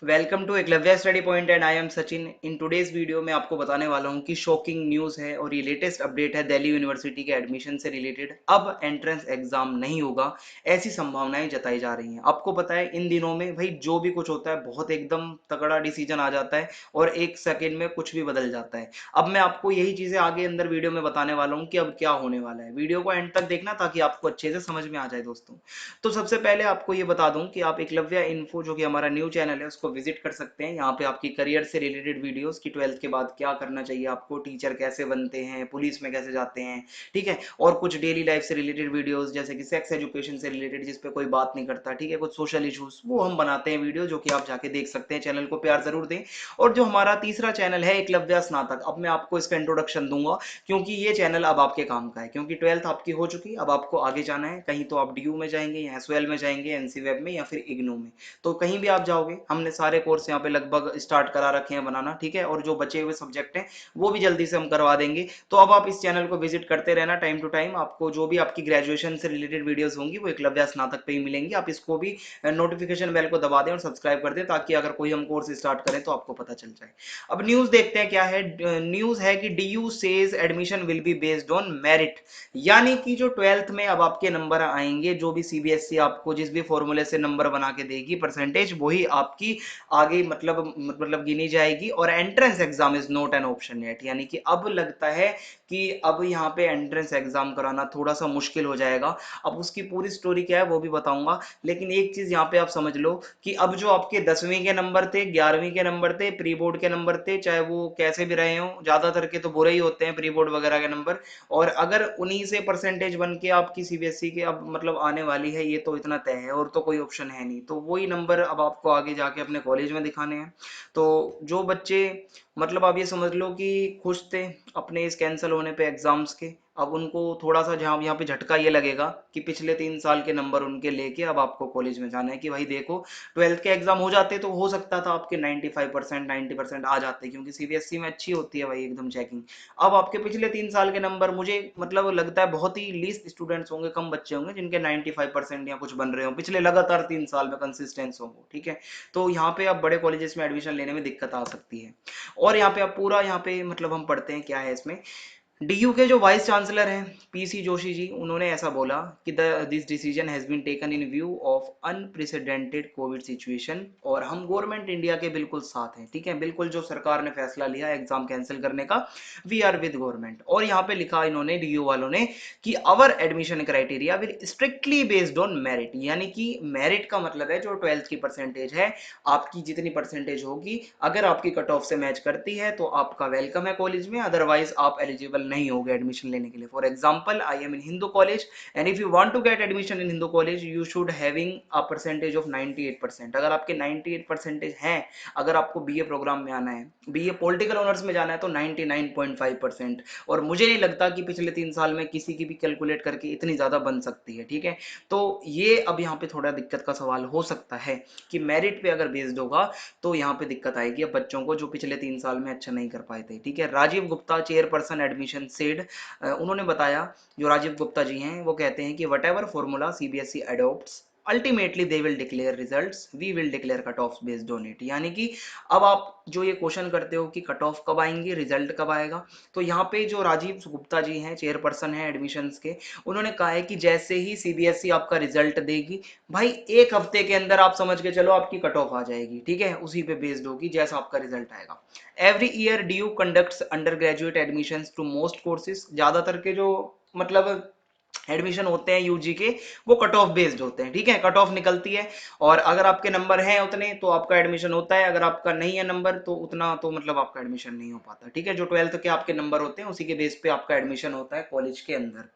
Welcome to Eklavya study point and I am Sachin. In today's video में आपको बताने वाला हूं कि शॉकिंग न्यूज़ है और ये लेटेस्ट अपडेट है दिल्ली यूनिवर्सिटी के एडमिशन से रिलेटेड। अब एंट्रेंस एग्जाम नहीं होगा, ऐसी संभावनाएं जताई जा रही हैं। आपको पता है इन दिनों में भाई जो भी कुछ होता है बहुत एकदम तगड़ा डिसीजन आ जाता है और एक सेकेंड में कुछ भी बदल जाता है। अब मैं आपको यही चीजें आगे अंदर वीडियो में बताने वाला हूँ कि अब क्या होने वाला है। वीडियो को एंड तक देखना ताकि आपको अच्छे से समझ में आ जाए दोस्तों। तो सबसे पहले आपको ये बता दूं कि आप एकलव्य इन्फो जो कि हमारा न्यू चैनल है उसको विजिट कर सकते हैं। यहाँ पे आपकी करियर से रिलेटेड वीडियोस की 12th के बाद क्या करना चाहिए आपको, टीचर कैसे बनते हैं, पुलिस में कैसे जाते हैं, ठीक है, और कुछ डेली लाइफ से रिलेटेड वीडियोस जैसे कि सेक्स एजुकेशन से रिलेटेड जिस पे कोई बात नहीं करता, ठीक है, कुछ सोशल इश्यूज वो हम बनाते हैं वीडियो, जो कि आप जाके देख सकते हैं। चैनल को प्यार जरूर दें। और जो हमारा तीसरा चैनल है एकलव्य स्नातक, अब मैं आपको इसका इंट्रोडक्शन दूंगा क्योंकि ये चैनल अब आपके काम का है। क्योंकि 12th आपकी हो चुकी, अब आपको आगे जाना है, कहीं तो आप डीयू में जाएंगे या एसओएल में जाएंगे, एनसी वेब में या फिर इग्नू में, तो कहीं भी आप जाओगे हमने सारे कोर्स यहाँ पे लगभग स्टार्ट करा रखे हैं बनाना, ठीक है, और जो बचे हुए सब्जेक्ट हैं वो भी जल्दी से हम करवा देंगे। तो अब आप इस चैनल को विजिट करते रहना टाइम टू टाइम। आपको जो भी आपकी ग्रेजुएशन से रिलेटेड वीडियोस होंगी वो एकलव्य स्नातक पे ही मिलेंगी। आप इसको भी नोटिफिकेशन बेल को दबा दें और सब्सक्राइब कर दें ताकि अगर कोई हम कोर्स स्टार्ट करें तो आपको पता चल जाए। अब न्यूज देखते हैं क्या है। न्यूज है कि DU says admission will be based on merit, यानी कि जो 12th में अब आपके नंबर आएंगे, जो भी सीबीएसई आपको जिस भी फॉर्मूले से नंबर बना के देगी परसेंटेज, वही आपकी आगे मतलब गिनी जाएगी। और entrance exam is not an option yet, यानी कि अब लगता है कि अब यहाँ पे एंट्रेंस एग्जाम कराना थोड़ा सा मुश्किल हो जाएगा। अब उसकी पूरी स्टोरी क्या है वो भी बताऊंगा, लेकिन एक चीज यहाँ पे आप समझ लो कि अब जो आपके 10वीं के नंबर थे, 11वीं के नंबर थे, प्री बोर्ड के नंबर थे, चाहे वो कैसे भी रहे हो, ज्यादातर के तो बुरे ही होते हैं प्री बोर्ड वगैरह के नंबर, और अगर उन्हीं से परसेंटेज बन के आपकी सीबीएसई के अब मतलब आने वाली है, ये तो इतना तय है और तो कोई ऑप्शन है नहीं। तो वही नंबर अब आपको आगे जाके अपने कॉलेज में दिखाने हैं। तो जो बच्चे मतलब आप ये समझ लो कि खुश थे अपने इस कैंसिल होने पे एग्जाम्स के, अब उनको थोड़ा सा जहाँ यहाँ पे झटका ये लगेगा कि पिछले 3 साल के नंबर उनके लेके अब आपको कॉलेज में जाना है कि भाई देखो 12th के एग्जाम हो जाते तो हो सकता था आपके 95% 90% आ जाते, क्योंकि सीबीएसई में अच्छी होती है भाई एकदम चेकिंग। अब आपके पिछले 3 साल के नंबर, मुझे मतलब लगता है बहुत ही लीस्ट स्टूडेंट्स होंगे, कम बच्चे होंगे जिनके 95% या कुछ बन रहे हो पिछले लगातार 3 साल में कंसिस्टेंस हो, ठीक है। तो यहाँ पे आप बड़े कॉलेजेस में एडमिशन लेने में दिक्कत आ सकती है। और यहाँ पे आप पूरा यहाँ पे मतलब हम पढ़ते हैं क्या है इसमें। डीयू के जो वाइस चांसलर हैं पीसी जोशी जी, उन्होंने ऐसा बोला कि this decision has been taken in view of unprecedented COVID situation, और हम गवर्नमेंट इंडिया के बिल्कुल साथ हैं, ठीक है, बिल्कुल जो सरकार ने फैसला लिया एग्जाम कैंसिल करने का, वी आर विद गवर्नमेंट। और यहाँ पे लिखा इन्होंने डीयू वालों ने कि our admission criteria will strictly based on merit, यानी कि मेरिट का मतलब है जो 12th की परसेंटेज है, आपकी जितनी परसेंटेज होगी अगर आपकी कट ऑफ से मैच करती है तो आपका वेलकम है कॉलेज में, अदरवाइज आप एलिजिबल नहीं होगे एडमिशन लेने के लिए। For example I am in Hindu college and if you want to get admission in Hindu college you should having a percentage of 98%। अगर आपके 98 परसेंटेज हैं, अगर आपको बीए प्रोग्राम में आना है, बीए पॉलिटिकल ऑनर्स में जाना है तो 99.5%। और मुझे नहीं लगता कि पिछले 3 साल में किसी की भी कैलकुलेट करके इतनी ज्यादा बन सकती है, ठीक है। तो ये अब यहाँ पे थोड़ा दिक्कत का सवाल हो सकता है कि मेरिट पे अगर बेस्ड होगा तो यहाँ पे दिक्कत आएगी अब बच्चों को जो पिछले 3 साल में अच्छा नहीं कर पाए थे, ठीक है। Rajeev Gupta chairperson admission said, उन्होंने बताया, जो राजीव गुप्ता जी हैं वो कहते हैं कि whatever formula CBSE adopts ultimately they will declare results, we will declare cut off based on it. यानी कि अब आप जो ये क्वेश्चन करते हो कि कट ऑफ कब आएंगे, रिजल्ट कब आएगा, तो यहाँ पे जो राजीव गुप्ता जी हैं चेयरपर्सन हैं एडमिशंस के, उन्होंने कहा है कि जैसे ही सीबीएसई आपका रिजल्ट देगी भाई 1 हफ्ते के अंदर आप समझ के चलो आपकी कट ऑफ आ जाएगी, ठीक है, उसी पे बेस्ड होगी जैसा आपका रिजल्ट आएगा। Every year DU conducts undergraduate admissions to most courses, ज्यादातर के जो मतलब एडमिशन होते हैं यूजी के वो कट ऑफ बेस्ड होते हैं, ठीक है, कट ऑफ निकलती है और अगर आपके नंबर हैं उतने तो आपका एडमिशन होता है, अगर आपका नहीं है नंबर तो उतना तो मतलब आपका एडमिशन नहीं हो पाता, ठीक है। जो 12th के आपके नंबर होते हैं उसी के बेस पे आपका एडमिशन होता है कॉलेज के अंदर।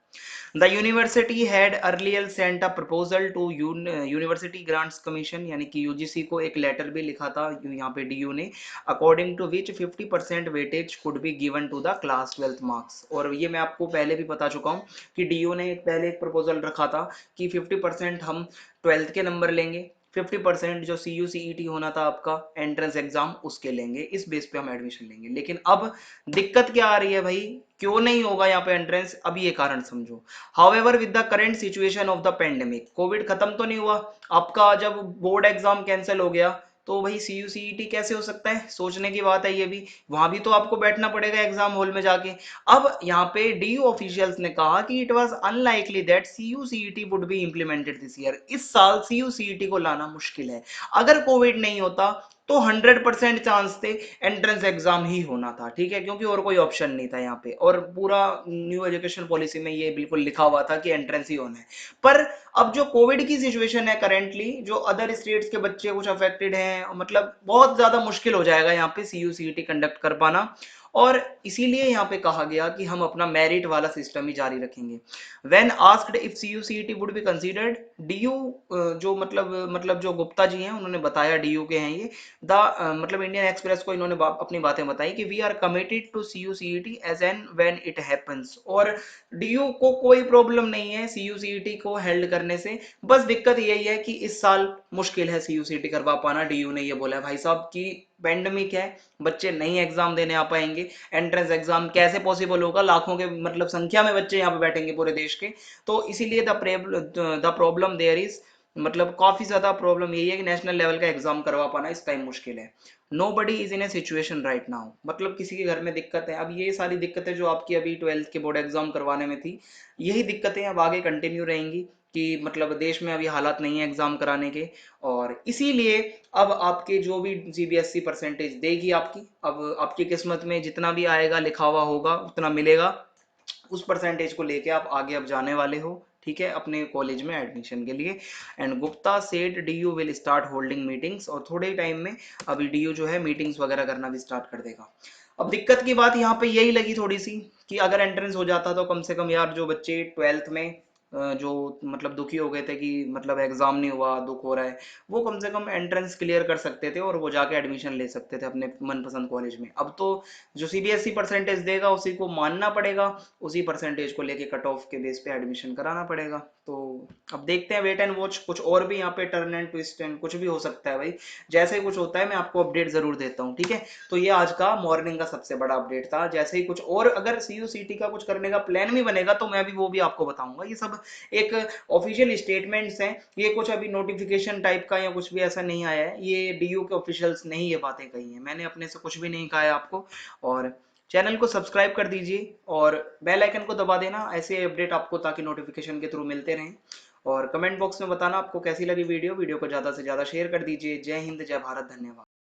The university had earlier sent a proposal to University Grants Commission, यानी कि यूजीसी को एक लेटर भी लिखा था यहाँ पे डीयू ने, according to which 50% weightage could be given to the class 12th marks. और ये मैं आपको पहले भी बता चुका हूँ कि डीयू ने पहले एक प्रपोजल रखा था कि 50% हम 12th के नंबर लेंगे, 50% जो सी यू सी ई टी होना था आपका एंट्रेंस एग्जाम उसके लेंगे, इस बेस पे हम एडमिशन लेंगे। लेकिन अब दिक्कत क्या आ रही है भाई, क्यों नहीं होगा यहाँ पे एंट्रेंस, अब ये कारण समझो। However with the current situation of the pandemic, Covid खत्म तो नहीं हुआ आपका, जब बोर्ड एग्जाम कैंसिल हो गया तो भाई CU/CET कैसे हो सकता है, सोचने की बात है ये भी। वहां भी तो आपको बैठना पड़ेगा एग्जाम हॉल में जाके। अब यहाँ पे DU ऑफिशियल्स ने कहा कि it was unlikely that CU/CET would be implemented this year. इस साल CU/CET को लाना मुश्किल है। अगर कोविड नहीं होता तो 100% चांस थे एंट्रेंस एग्जाम ही होना था, ठीक है, क्योंकि और कोई ऑप्शन नहीं था यहाँ पे, और पूरा न्यू एजुकेशन पॉलिसी में ये बिल्कुल लिखा हुआ था कि एंट्रेंस ही होना है। पर अब जो कोविड की सिचुएशन है करेंटली, जो अदर स्टेट्स के बच्चे कुछ अफेक्टेड हैं, मतलब बहुत ज्यादा मुश्किल हो जाएगा यहाँ पे CU/CET कंडक्ट कर पाना। और इसीलिए यहाँ पे कहा गया कि हम अपना मेरिट वाला सिस्टम ही जारी रखेंगे। When asked if CU/CET would be considered, DU जो मतलब जो गुप्ता जी हैं उन्होंने बताया, DU के हैं ये, मतलब इंडियन एक्सप्रेस को इन्होंने अपनी बातें बताई कि we are committed to CU/CET as and when it happens. और DU को कोई प्रॉब्लम नहीं है CU/CET को हेल्ड करने से, बस दिक्कत यही है कि इस साल मुश्किल है CU/CET करवा पाना। DU ने ये बोला है भाई साहब कि पेंडेमिक है, बच्चे नहीं एग्जाम देने आ पाएंगे, एंट्रेंस एग्जाम कैसे पॉसिबल होगा, लाखों के मतलब संख्या में बच्चे यहाँ पे बैठेंगे पूरे देश के। तो इसीलिए द प्रॉब्लम देयर इज, मतलब काफी ज्यादा प्रॉब्लम यही है कि नेशनल लेवल का एग्जाम करवा पाना इस टाइम मुश्किल है। Nobody is in a situation right now, मतलब किसी के घर में दिक्कत है। अब ये सारी दिक्कतें जो आपकी अभी 12th के बोर्ड एग्जाम करवाने में थी, यही दिक्कतें अब आगे कंटिन्यू रहेंगी कि मतलब देश में अभी हालात नहीं है एग्जाम कराने के। और इसीलिए अब आपके जो भी CBSE परसेंटेज देगी आपकी, अब आपकी किस्मत में जितना भी आएगा लिखा हुआ होगा उतना मिलेगा, उस परसेंटेज को लेके आप आगे अब जाने वाले हो, ठीक है, अपने कॉलेज में एडमिशन के लिए। And Gupta said DU will start holding meetings, और थोड़े ही टाइम में अभी DU जो है मीटिंग्स वगैरह करना भी स्टार्ट कर देगा। अब दिक्कत की बात यहाँ पे यही लगी थोड़ी सी कि अगर एंट्रेंस हो जाता तो कम से कम यार जो बच्चे 12th में जो मतलब दुखी हो गए थे कि मतलब एग्जाम नहीं हुआ, दुख हो रहा है, वो कम से कम एंट्रेंस क्लियर कर सकते थे और वो जाके एडमिशन ले सकते थे अपने मनपसंद कॉलेज में। अब तो जो CBSE परसेंटेज देगा उसी को मानना पड़ेगा, उसी परसेंटेज को लेके कट ऑफ के बेस पे एडमिशन कराना पड़ेगा। तो अब देखते हैं, वेट एंड वॉच, कुछ और भी यहाँ पे टर्न एंड ट्विस्ट एंड कुछ भी हो सकता है भाई। जैसे ही कुछ होता है मैं आपको अपडेट जरूर देता हूँ, ठीक है। तो ये आज का मॉर्निंग का सबसे बड़ा अपडेट था। जैसे ही कुछ और अगर CU/CET का कुछ करने का प्लान भी बनेगा तो मैं भी वो भी आपको बताऊंगा। ये सब एक ऑफिशियल स्टेटमेंट्स हैं, ये कुछ अभी नोटिफिकेशन टाइप का या कुछ भी ऐसा नहीं आया है, ये DU के ऑफिशियल्स ने ही ये बातें कही हैं, मैंने अपने से कुछ भी नहीं कहा है आपको। और चैनल को सब्सक्राइब कर दीजिए और बेल आइकन को दबा देना ऐसे अपडेट आपको ताकि नोटिफिकेशन के थ्रू मिलते रहें। और कमेंट बॉक्स में बताना आपको कैसी लगी वीडियो, वीडियो को ज़्यादा से ज़्यादा शेयर कर दीजिए। जय हिंद, जय भारत, धन्यवाद।